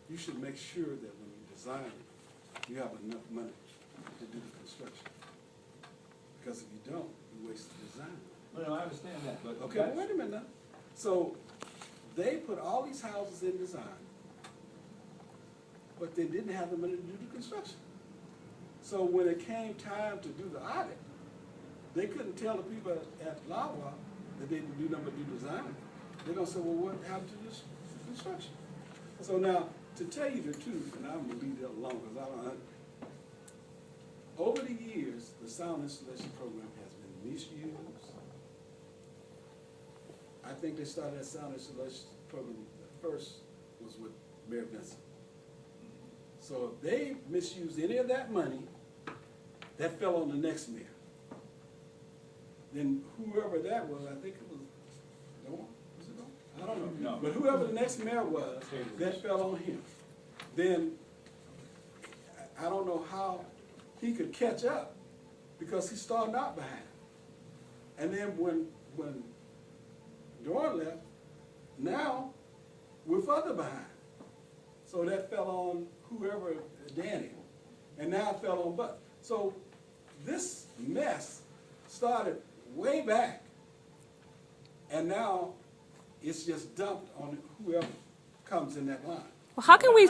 you should make sure that when you design it, you have enough money to do the construction. Because if you don't, you waste the design. Well, I understand that, but. Okay, well, wait a minute now. So they put all these houses in design, but they didn't have the money to do the construction. So when it came time to do the audit, they couldn't tell the people at Lawa that they didn't do nothing but do design. They're gonna say, well, what happened to this construction? So now, to tell you the truth, and I'm gonna leave that alone because I don't. Over the years, the sound installation program has been misused. I think they started that sound installation program, the first was with Mayor Vincent. So if they misused any of that money, that fell on the next mayor. Then whoever that was, I think it was Dawn, was it Dawn? I don't know. No. But whoever the next mayor was, that fell on him. Then, I don't know how he could catch up because he started out behind. And then when Dawn left, now we're further behind. So that fell on whoever, Danny, and now it fell on Buck. So this mess started way back, and now it's just dumped on whoever comes in that line. Well, how can we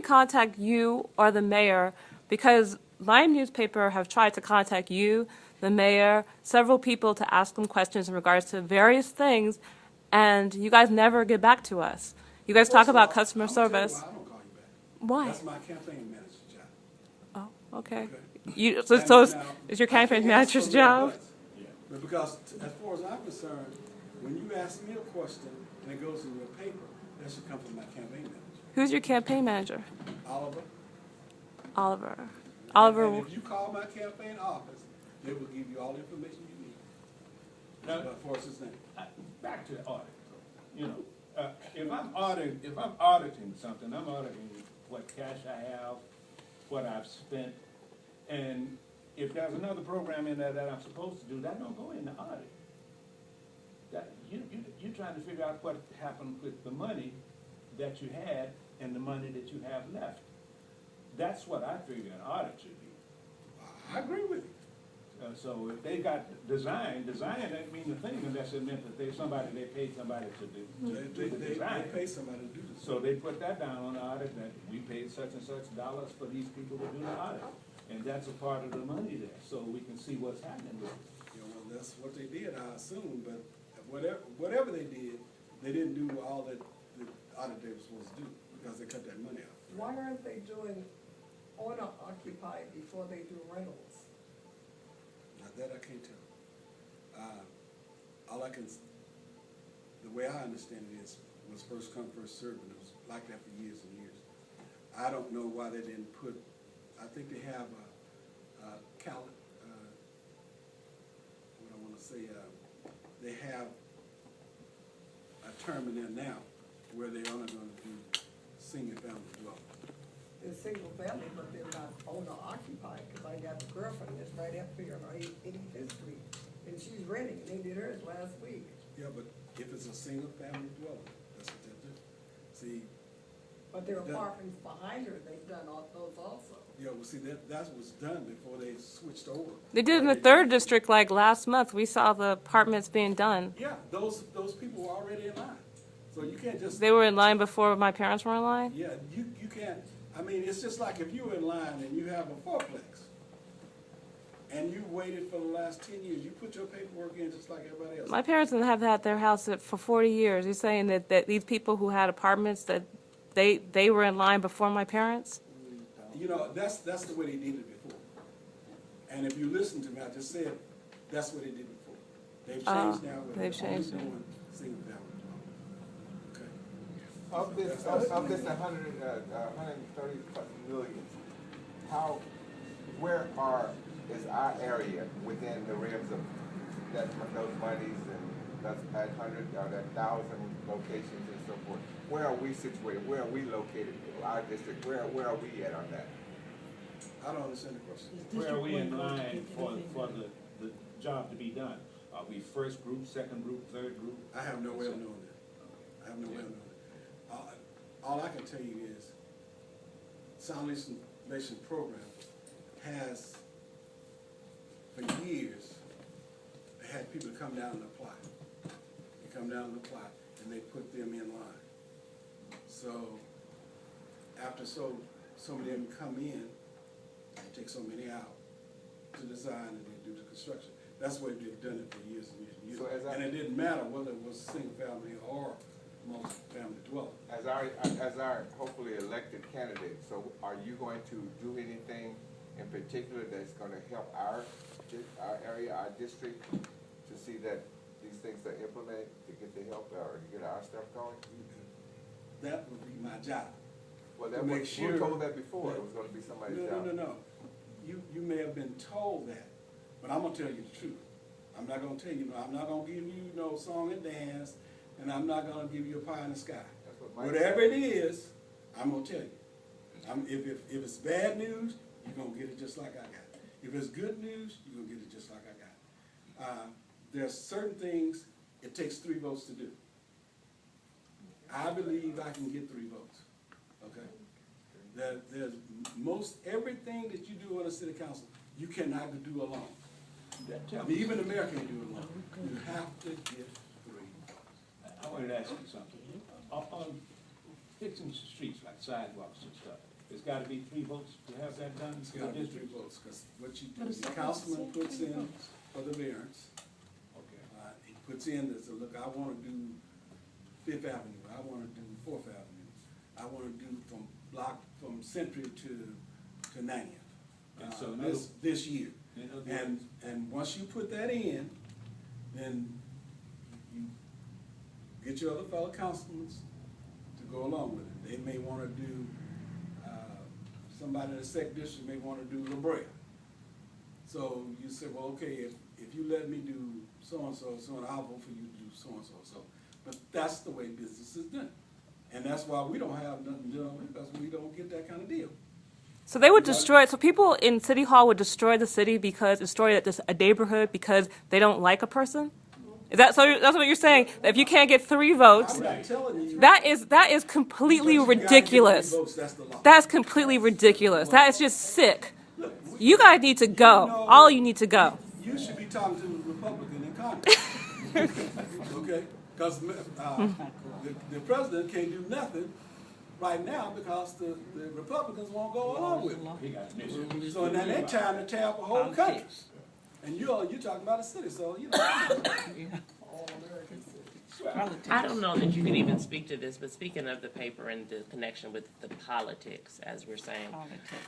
contact you or the mayor? Because my newspaper have tried to contact you, the mayor, several people to ask them questions in regards to various things, and you guys never get back to us. You guys talk about customer service. I don't call you back. Why? That's my campaign manager's job. Oh, okay. Okay. So Now, it's your I campaign can't ask manager's for their job? advice. But because as far as I'm concerned, when you ask me a question and it goes in your paper, that should come from my campaign manager. Who's your campaign manager? Oliver. Oliver. And if you call my campaign office, they will give you all the information you need. Now, As far as his name. back to the audit. You know, if I'm auditing something, I'm auditing what cash I have, what I've spent, and if there's another program in there that I'm supposed to do, that don't go in the audit. That you're trying to figure out what happened with the money that you had and the money that you have left. That's what I figure an audit should be. I agree with you. So if they got design doesn't mean a thing unless it meant that they paid somebody to do the design. They pay somebody to do this. So they put that down on the audit, that we paid such and such dollars for these people to do the audit. And that's a part of the money there, so we can see what's happening with it. You know, well, that's what they did, I assume, but whatever they did, they didn't do all that the audit they were supposed to do because they cut that money out. Why aren't they doing owner occupied before they do rentals? Now that I can't tell. The way I understand it is, was first come, first served, and it was like that for years and years. I don't know why they didn't put, I think they have they have a term in there now where they only going to do single family dwelling. They're single family, but they're not owner occupied, because I got a girlfriend that's right up here on 85th Street, and she's renting, and they did hers last week. Yeah, but if it's a single family dwelling, that's what they do. See. But there are apartments behind her, they've done all those also. Yeah, well, see, that was done before they switched over. They did in the 3rd district like last month. We saw the apartments being done. Yeah, those people were already in line. So you can't just. They were in line before my parents were in line? Yeah, you can't, I mean, it's just like if you were in line and you have a fourplex, and you waited for the last 10 years, you put your paperwork in just like everybody else. My parents have had their house for 40 years. You're saying that these people who had apartments, that they were in line before my parents? You know, that's the way they did it before. And if you listen to me, I just said, that's what they did before. They've changed now. They've changed. Doing single family. Okay. Of this 130 million, where is our area within the realms of those monies and that's 500 or that 1,000 locations and so forth? Where are we situated? Where are we located? Our district. Where are we at on that? I don't understand the question. Where are we in line for the job to be done? Are we first group, second group, third group? I have no way of knowing that. I have no way of knowing that. All I can to tell you is, Sound Legislation Program has, for years, they had people come down and apply. They come down and apply, and they put them in line. So, after so many of them come in, they take so many out to design and they do the construction. That's the way they've done it for years and years and years. So And it didn't matter whether it was single family or multi-family dwelling. As our hopefully elected candidate, so are you going to do anything in particular that's gonna help our area, our district, to see that these things are implemented, to get the help or to get our stuff going? That would be my job. Well, To that make was, we were sure told that before, that- it was gonna be somebody's No, job. no. You may have been told that, but I'm gonna tell you the truth. I'm not gonna tell you, I'm not gonna give you no song and dance, and I'm not gonna give you a pie in the sky. That's what Mike Whatever it is, I'm gonna tell you. If it's bad news, you're gonna get it just like I got it. If it's good news, you're gonna get it just like I got it. There's certain things it takes 3 votes to do. I believe I can get 3 votes, okay? There's most everything that you do on a city council, you cannot do alone. Tell me, Even the mayor can't do it alone. You have to get 3 votes. I wanted to ask you something. On fixing the streets, like sidewalks and stuff, there's gotta be 3 votes to have that done It's for gotta the be 3 district? votes, because what you do, the councilman puts in for the variance. Okay. He puts in this, look, I wanna do Fifth Avenue, I wanna do Fourth Avenue, I wanna do from Century to 90th. And so This year. in other words, And once you put that in, then you get your other fellow councilmen to go along with it. They may wanna do, somebody in the second district may wanna do La Brea. So you say, well, okay, if you let me do so-and-so, I'll vote for you to do so-and-so, so. But that's the way business is done. And that's why we don't have nothing done, because we don't get that kind of deal. So they would destroy, so people in City Hall would destroy the city destroy a neighborhood because they don't like a person? Is that, so that's what you're saying? That if you can't get 3 votes, I'm not telling you. that is completely but you gotta get ridiculous. 3 votes, that's the law. That's completely ridiculous. That is just sick. You guys need to go. All you need to go. You should be talking to the Republican in Congress. Okay? Because the president can't do nothing right now because the Republicans won't go along with it. he got an issue. So now they're trying to tear up a whole country. And you're talking about a city, so you know. I don't know that you can even speak to this, but speaking of the paper and the connection with the politics, as we're saying,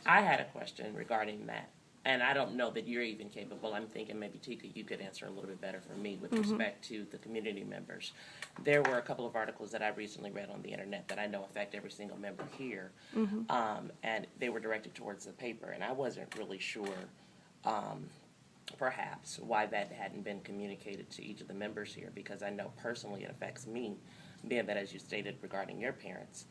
I had a question regarding that. And I don't know that you're even capable. I'm thinking maybe Tika, you could answer a little bit better for me with respect to the community members. There were a couple of articles that I recently read on the internet that I know affect every single member here. And they were directed towards the paper, and I wasn't really sure, perhaps, why that hadn't been communicated to each of the members here, because I know personally it affects me, being that, as you stated regarding your parents,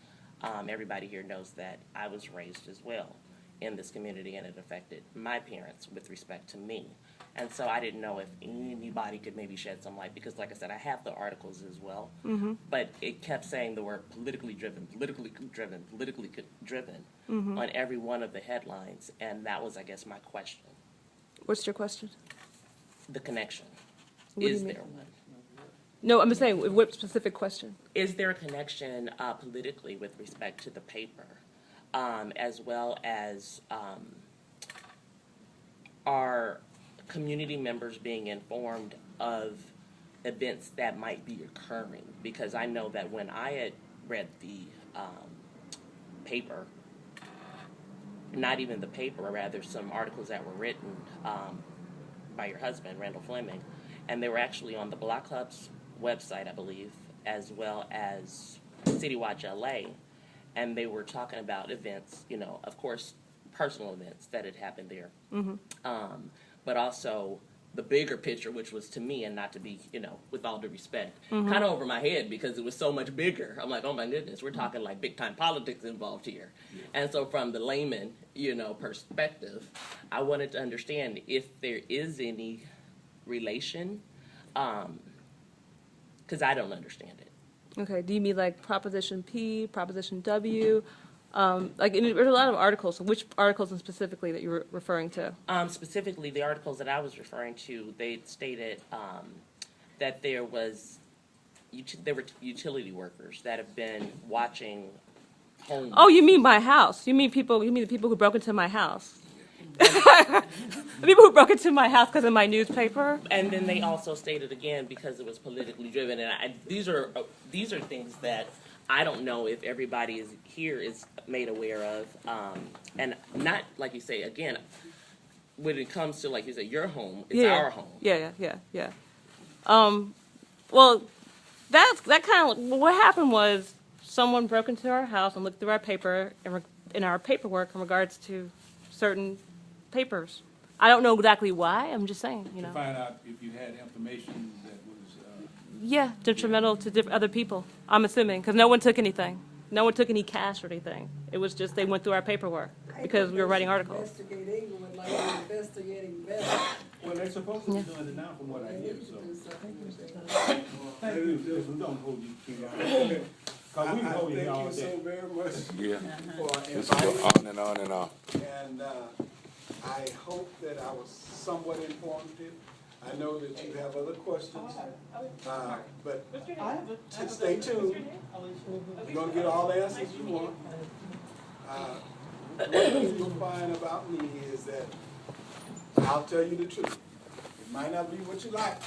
everybody here knows that I was raised as well in this community, and it affected my parents with respect to me. And so I didn't know if anybody could maybe shed some light, because like I said, I have the articles as well, but it kept saying the word politically driven on every one of the headlines, and that was, I guess, my question. What's your question? The connection. What do you Is mean? there one? No, I'm saying, what specific question? Is there a connection politically with respect to the paper, as well as are community members being informed of events that might be occurring? Because I know that when I had read the paper, not even the paper, or rather some articles that were written by your husband, Randall Fleming, and they were actually on the Block Club's website, I believe, as well as City Watch LA, and they were talking about events, you know, of course, personal events that had happened there, but also the bigger picture, which was to me, and not to be, you know, with all due respect, kind of over my head because it was so much bigger. I'm like, oh my goodness, we're talking like big time politics involved here. And so from the layman, you know, perspective, I wanted to understand if there is any relation, because I don't understand it. Okay, do you mean like Proposition P, Proposition W? Like, there's a lot of articles, so which articles in specifically that you were referring to? Specifically, the articles that I was referring to, they stated that there were utility workers that have been watching homes. Oh, you mean my house? You mean the people who broke into my house? The people who broke into my house because of my newspaper? And then they also stated again because it was politically driven, and these are things that I don't know if everybody is made aware of, and not like you say again. When it comes to like you say your home, it's our home. Yeah. Well, that kind of what happened was someone broke into our house and looked through our paper in our paperwork in regards to certain papers. I don't know exactly why. I'm just saying, To find out if you had information that was. Yeah, detrimental to other people. I'm assuming because no one took anything. No one took any cash or anything. It was just they went through our paperwork because we were writing articles. Investigating would like to investigating better. Well, they're supposed to be doing it now from what I hear, so. Thank you, because we don't hold you too long. Cause we can hold you all Thank you day. so very much Yeah. for Just go inviting. on and on and on. And I hope that I was somewhat informative. I know that you have other questions, but stay tuned. You're gonna get all the answers you want. One thing you'll find about me is that I'll tell you the truth. It might not be what you like,